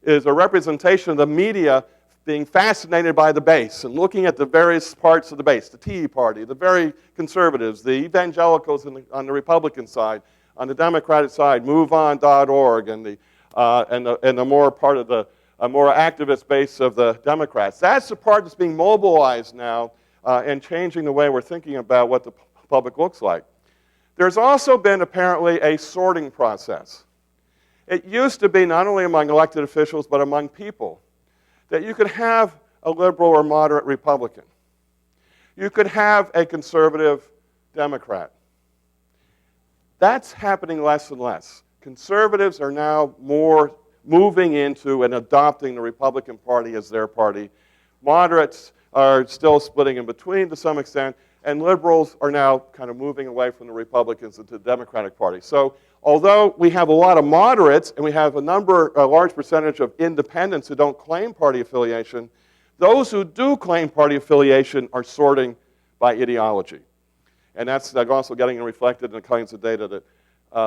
is a representation of the media being fascinated by the base and looking at the various parts of the base, the Tea Party, the very conservatives, the evangelicals on the Republican side, on the Democratic side, MoveOn.org, and the more part of the more activist base of the Democrats. That's the part that's being mobilized now and changing the way we're thinking about what the public looks like. There's also been apparently a sorting process. It used to be not only among elected officials, but among people, that you could have a liberal or moderate Republican. You could have a conservative Democrat. That's happening less and less. Conservatives are now more moving into and adopting the Republican Party as their party. Moderates are still splitting in between to some extent, and liberals are now kind of moving away from the Republicans into the Democratic Party. So although we have a lot of moderates and we have a large percentage of independents who don't claim party affiliation, those who do claim party affiliation are sorting by ideology. And that's also getting reflected in the kinds of data that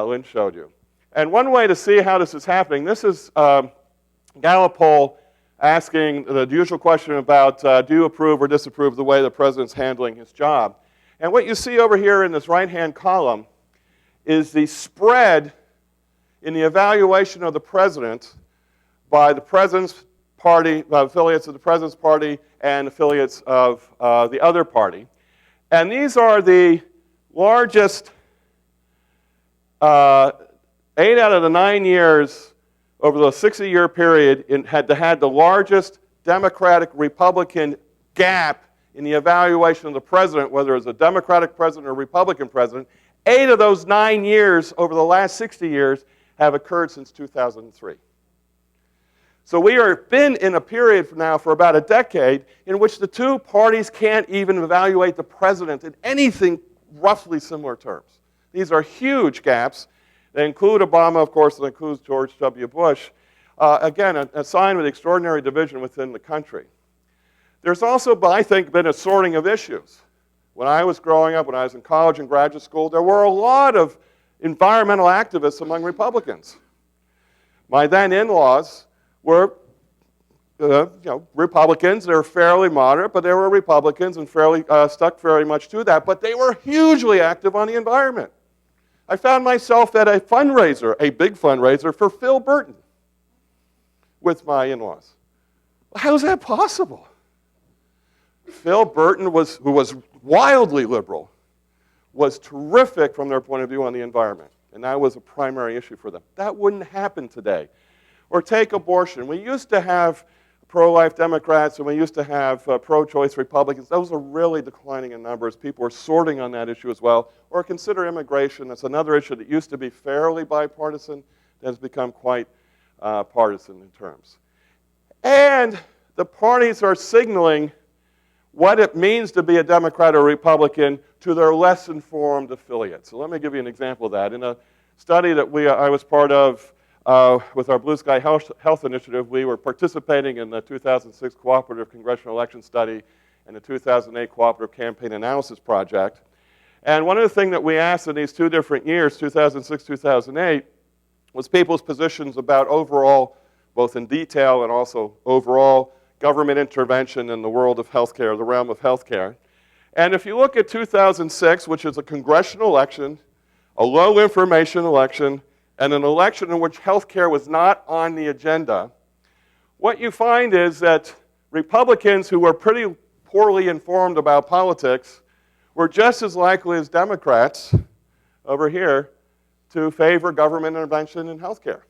Lynn showed you. And one way to see how this is happening, this is Gallup poll asking the usual question about do you approve or disapprove of the way the president's handling his job. And what you see over here in this right-hand column is the spread in the evaluation of the president by the president's party, affiliates of the president's party and affiliates of the other party. And these are the largest 8 out of the 9 years over the 60-year period had the largest Democratic-Republican gap in the evaluation of the president, whether it's a Democratic president or a Republican president. 8 of those 9 years over the last 60 years have occurred since 2003. So we have been in a period now for about a decade in which the two parties can't even evaluate the president in anything roughly similar terms. These are huge gaps. They include Obama, of course, and includes George W. Bush. Again, a sign of extraordinary division within the country. There's also, I think, been a sorting of issues. When I was growing up, when I was in college and graduate school, there were a lot of environmental activists among Republicans. My then in-laws were Republicans. They were fairly moderate, but they were Republicans and stuck very much to that. But they were hugely active on the environment. I found myself at a fundraiser, a big fundraiser for Phil Burton with my in-laws. How is that possible? Phil Burton, who was wildly liberal, was terrific from their point of view on the environment. And that was a primary issue for them. That wouldn't happen today. Or take abortion. We used to have pro-life Democrats and we used to have pro-choice Republicans. Those are really declining in numbers. People are sorting on that issue as well. Or consider immigration. That's another issue that used to be fairly bipartisan that has become quite partisan in terms. And the parties are signaling what it means to be a Democrat or Republican to their less informed affiliates. So let me give you an example of that. In a study that I was part of with our Blue Sky Health Initiative, we were participating in the 2006 Cooperative Congressional Election Study and the 2008 Cooperative Campaign Analysis Project. And one of the things that we asked in these two different years, 2006, 2008, was people's positions about overall, both in detail and also overall, government intervention in the world of healthcare, the realm of healthcare. And if you look at 2006, which is a congressional election, a low information election, and an election in which healthcare was not on the agenda, what you find is that Republicans who were pretty poorly informed about politics were just as likely as Democrats over here to favor government intervention in healthcare.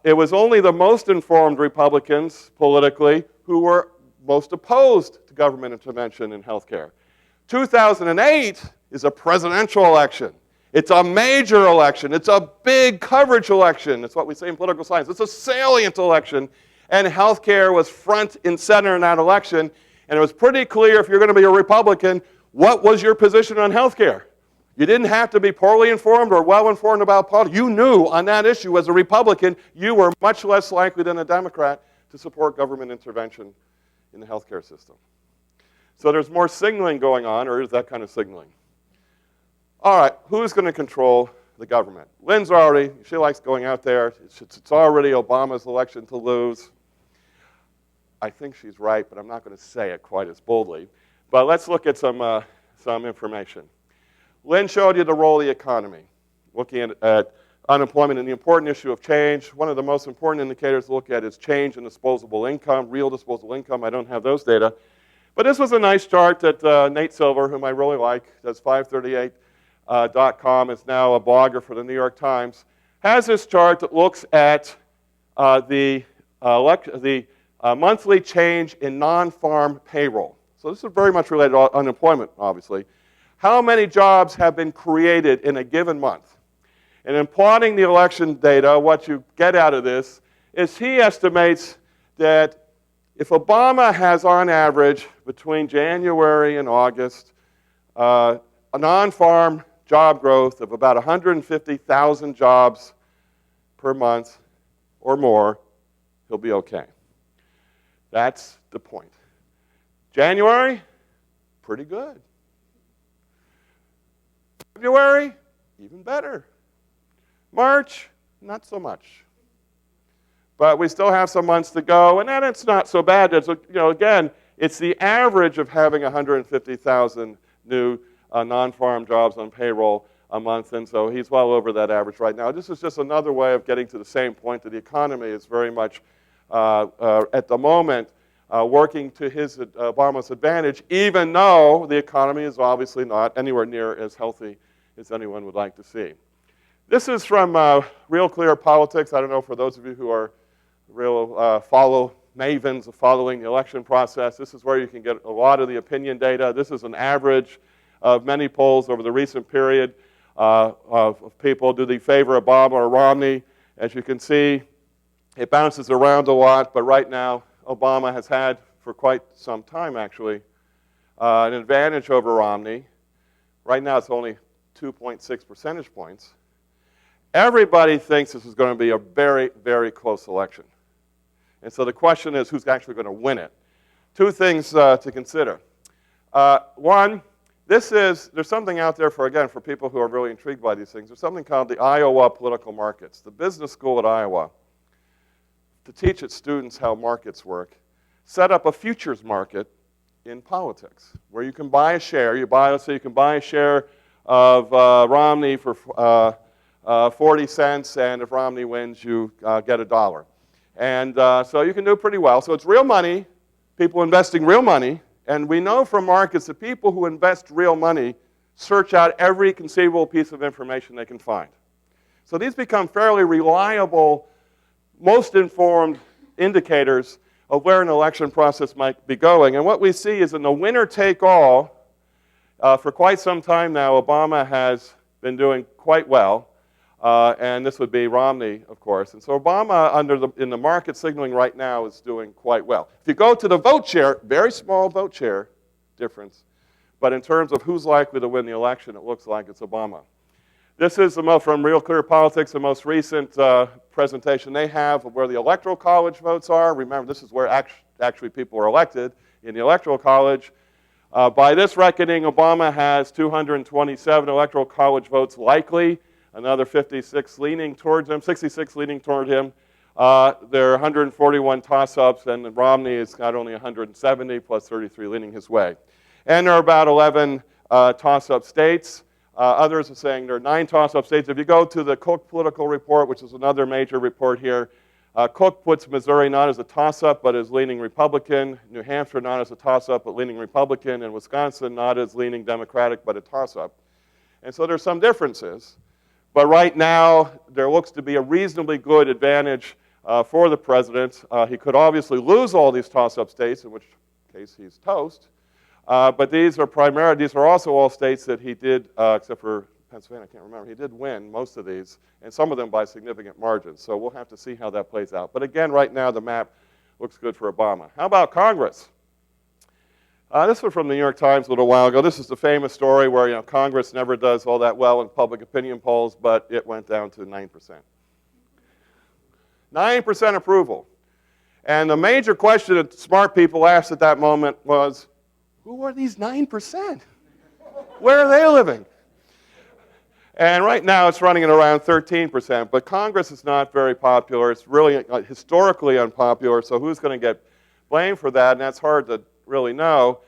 It was only the most informed Republicans politically who were most opposed to government intervention in healthcare. 2008 is a presidential election. It's a major election. It's a big coverage election. It's what we say in political science. It's a salient election. And healthcare was front and center in that election. And it was pretty clear if you're going to be a Republican, what was your position on healthcare? You didn't have to be poorly informed or well-informed about politics. You knew on that issue as a Republican, you were much less likely than a Democrat to support government intervention in the healthcare system. So there's more signaling going on, or is that kind of signaling? All right, who's going to control the government? Lynn's already, she likes going out there. It's already Obama's election to lose. I think she's right, but I'm not going to say it quite as boldly. But let's look at some information. Lynn showed you the role of the economy, looking at unemployment and the important issue of change. One of the most important indicators to look at is change in disposable income, real disposable income. I don't have those data. But this was a nice chart that Nate Silver, whom I really like, does 538.com, is now a blogger for the New York Times, has this chart that looks at the monthly change in non-farm payroll. So this is very much related to unemployment, obviously. How many jobs have been created in a given month? And in plotting the election data, what you get out of this is he estimates that if Obama has, on average, between January and August, a non-farm job growth of about 150,000 jobs per month or more, he'll be okay. That's the point. January, pretty good. February, even better. March, not so much. But we still have some months to go, and then it's not so bad. It's, again, it's the average of having 150,000 new non-farm jobs on payroll a month, and so he's well over that average right now. This is just another way of getting to the same point that the economy is very much, at the moment, working to Obama's advantage, even though the economy is obviously not anywhere near as healthy as anyone would like to see. This is from Real Clear Politics. I don't know, for those of you who are real mavens of following the election process, this is where you can get a lot of the opinion data. This is an average of many polls over the recent period of people. Do they favor Obama or Romney? As you can see, it bounces around a lot, but right now, Obama has had, for quite some time actually, an advantage over Romney. Right now it's only 2.6 percentage points. Everybody thinks this is going to be a very, very close election. And so the question is, who's actually going to win it? Two things to consider. One, there's something out there for people who are really intrigued by these things. There's something called the Iowa political markets. The business school at Iowa, to teach its students how markets work, set up a futures market in politics where you can buy a share. You can buy a share of Romney for 40 cents, and if Romney wins, you get $1. And so you can do pretty well. So it's real money, people investing real money, and we know from markets that people who invest real money search out every conceivable piece of information they can find. So these become fairly reliable, most informed indicators of where an election process might be going. And what we see is in the winner-take-all, for quite some time now, Obama has been doing quite well. And this would be Romney, of course. And so Obama, in the market signaling right now, is doing quite well. If you go to the vote share, very small vote share difference. But in terms of who's likely to win the election, it looks like it's Obama. This is from Real Clear Politics, the most recent presentation they have of where the Electoral College votes are. Remember, this is where actually people are elected in the Electoral College. By this reckoning, Obama has 227 Electoral College votes likely, another 56 leaning towards him, 66 leaning toward him. There are 141 toss-ups, and Romney has got only 170 plus 33 leaning his way. And there are about 11 toss-up states. Others are saying there are 9 toss-up states. If you go to the Cook Political Report, which is another major report here, Cook puts Missouri not as a toss-up, but as leaning Republican. New Hampshire not as a toss-up, but leaning Republican. And Wisconsin not as leaning Democratic, but a toss-up. And so there's some differences. But right now, there looks to be a reasonably good advantage for the president. He could obviously lose all these toss-up states, in which case he's toast. But these are also all states that he did, except for Pennsylvania, I can't remember. He did win most of these, and some of them by significant margins. So we'll have to see how that plays out. But again, right now, the map looks good for Obama. How about Congress? This was from the New York Times a little while ago. This is the famous story where Congress never does all that well in public opinion polls, but it went down to 9%. 9% approval. And the major question that smart people asked at that moment was, who are these 9%? Where are they living? And right now it's running at around 13%, but Congress is not very popular. It's really historically unpopular, so who's going to get blamed for that? And that's hard to really know.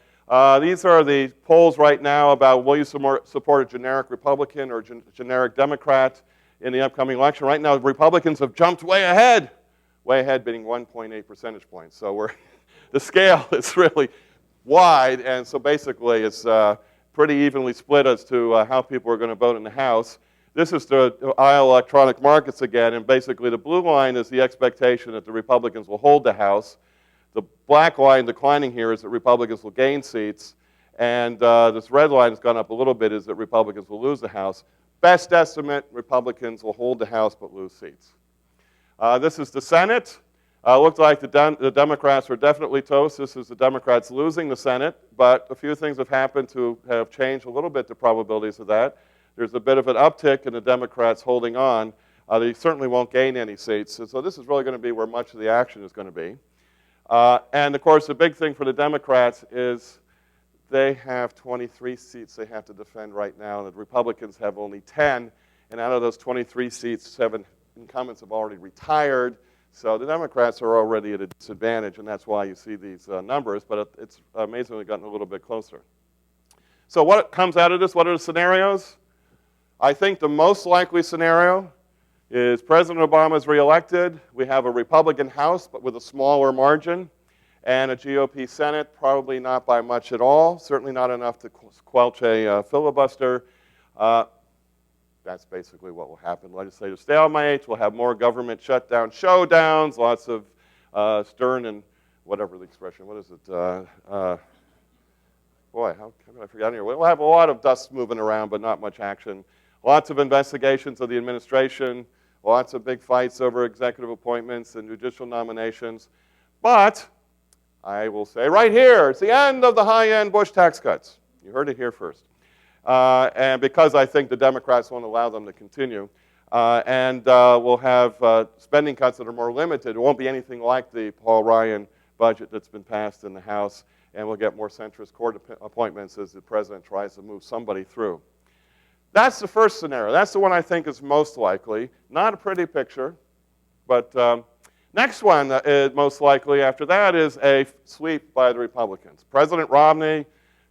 These are the polls right now about will you support a generic Republican or generic Democrat in the upcoming election. Right now, Republicans have jumped way ahead being 1.8 percentage points. So the scale is really wide, and so basically it's pretty evenly split as to how people are going to vote in the House. This is the aisle electronic markets again, and basically the blue line is the expectation that the Republicans will hold the House. The black line declining here is that Republicans will gain seats, and this red line has gone up a little bit, is that Republicans will lose the House. Best estimate, Republicans will hold the House but lose seats. This is the Senate. Looked like the Democrats were definitely toast. This is the Democrats losing the Senate, but a few things have happened to have changed a little bit the probabilities of that. There's a bit of an uptick in the Democrats holding on. They certainly won't gain any seats, so this is really going to be where much of the action is going to be. And of course, the big thing for the Democrats is they have 23 seats they have to defend right now, and the Republicans have only 10, and out of those 23 seats, 7 incumbents have already retired. So the Democrats are already at a disadvantage, and that's why you see these numbers, but it's amazingly gotten a little bit closer. So what comes out of this? What are the scenarios? I think the most likely scenario is President Obama is reelected. We have a Republican House, but with a smaller margin, and a GOP Senate, probably not by much at all, certainly not enough to squelch a filibuster. That's basically what will happen. Legislative stalemates, we'll have more government shutdown showdowns, lots of stern and whatever the expression, what is it? Boy, how can I forget here? We'll have a lot of dust moving around, but not much action. Lots of investigations of the administration, lots of big fights over executive appointments and judicial nominations. But I will say right here, it's the end of the high-end Bush tax cuts. You heard it here first. And because I think the Democrats won't allow them to continue. And we'll have spending cuts that are more limited. It won't be anything like the Paul Ryan budget that's been passed in the House. And we'll get more centrist court appointments as the president tries to move somebody through. That's the first scenario. That's the one I think is most likely. Not a pretty picture. But next one is most likely after that is a sweep by the Republicans. President Romney,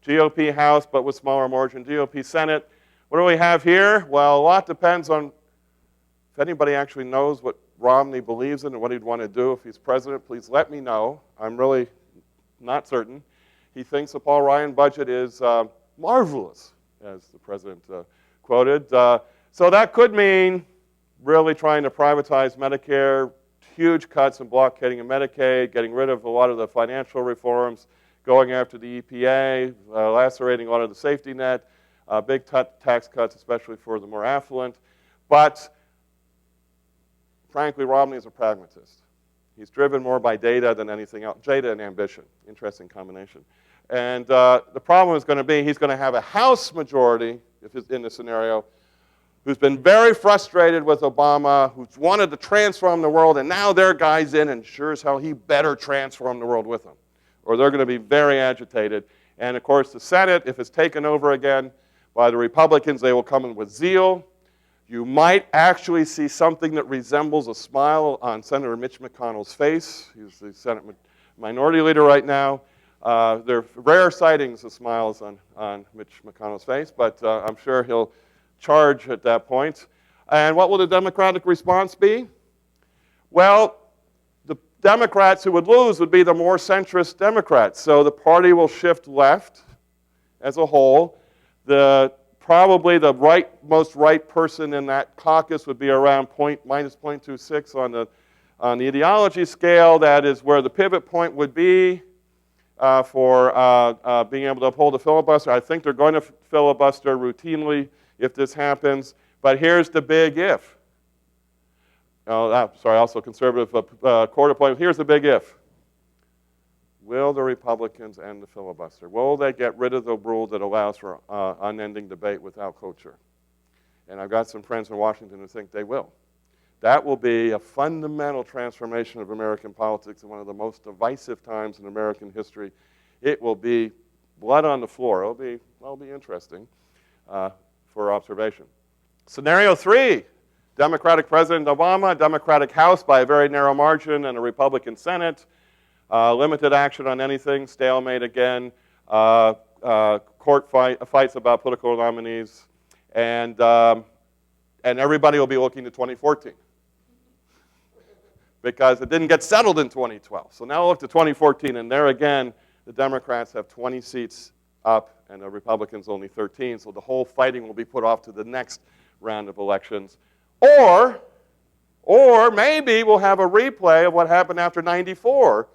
GOP House, but with smaller margin, GOP Senate. What do we have here? Well, a lot depends on if anybody actually knows what Romney believes in and what he'd want to do if he's president. Please let me know. I'm really not certain. He thinks the Paul Ryan budget is marvelous, as the president quoted. So that could mean really trying to privatize Medicare, huge cuts and blockading of Medicaid, getting rid of a lot of the financial reforms, going after the EPA, lacerating a lot of the safety net, big tax cuts, especially for the more affluent. But frankly, Romney is a pragmatist. He's driven more by data than anything else. Data and ambition, interesting combination. And the problem is going to be he's going to have a House majority, if it's in this scenario, who's been very frustrated with Obama, who's wanted to transform the world, and now their guy's in, and sure as hell he better transform the world with them, or they're going to be very agitated. And of course, the Senate, if it's taken over again by the Republicans, they will come in with zeal. You might actually see something that resembles a smile on Senator Mitch McConnell's face. He's the Senate minority leader right now. There are rare sightings of smiles on Mitch McConnell's face, but I'm sure he'll charge at that point. And what will the Democratic response be? Well, the Democrats who would lose would be the more centrist Democrats. So the party will shift left as a whole. Probably the most right person in that caucus would be around minus 0.26 on the ideology scale. That is where the pivot point would be for being able to uphold a filibuster. I think they're going to filibuster routinely if this happens. But here's the big if. Also conservative quarter point. Here's the big if. Will the Republicans end the filibuster? Will they get rid of the rule that allows for unending debate without cloture? And I've got some friends in Washington who think they will. That will be a fundamental transformation of American politics in one of the most divisive times in American history. It will be blood on the floor. It'll be interesting for observation. Scenario 3, Democratic President Obama, Democratic House by a very narrow margin, and a Republican Senate. Limited action on anything, stalemate again, court fights about political nominees, and everybody will be looking to 2014 because it didn't get settled in 2012. So now we'll look to 2014, and there again, the Democrats have 20 seats up, and the Republicans only 13, so the whole fighting will be put off to the next round of elections. Or maybe we'll have a replay of what happened after '94,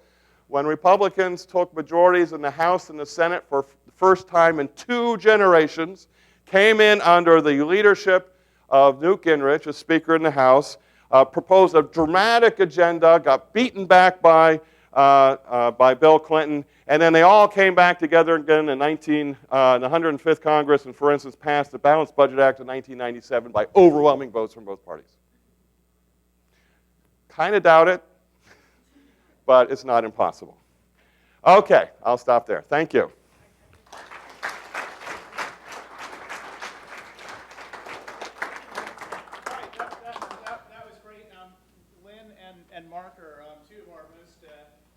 when Republicans took majorities in the House and the Senate for the first time in 2 generations, came in under the leadership of Newt Gingrich, as Speaker in the House, proposed a dramatic agenda, got beaten back by Bill Clinton, and then they all came back together again in the 105th Congress and, for instance, passed the Balanced Budget Act of 1997 by overwhelming votes from both parties. Kind of doubt it, but it's not impossible. Okay, I'll stop there. Thank you. That was great. Lynn and Mark are 2 of our most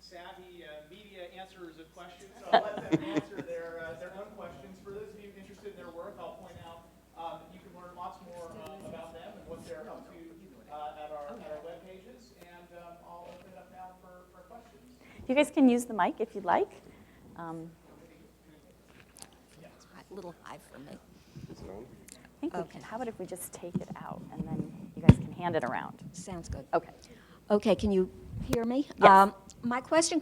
savvy media answerers of questions. So I'll let them answer their own questions. For those of you interested in their work, I'll point out that you can learn lots more about them and what they're up to at our web pages. And I'll open it up now for questions. You guys can use the mic if you'd like. A little high for me. I think we can. How about if we just take it out and then you guys can hand it around? Sounds good. Okay. Okay, can you hear me? Yes. My question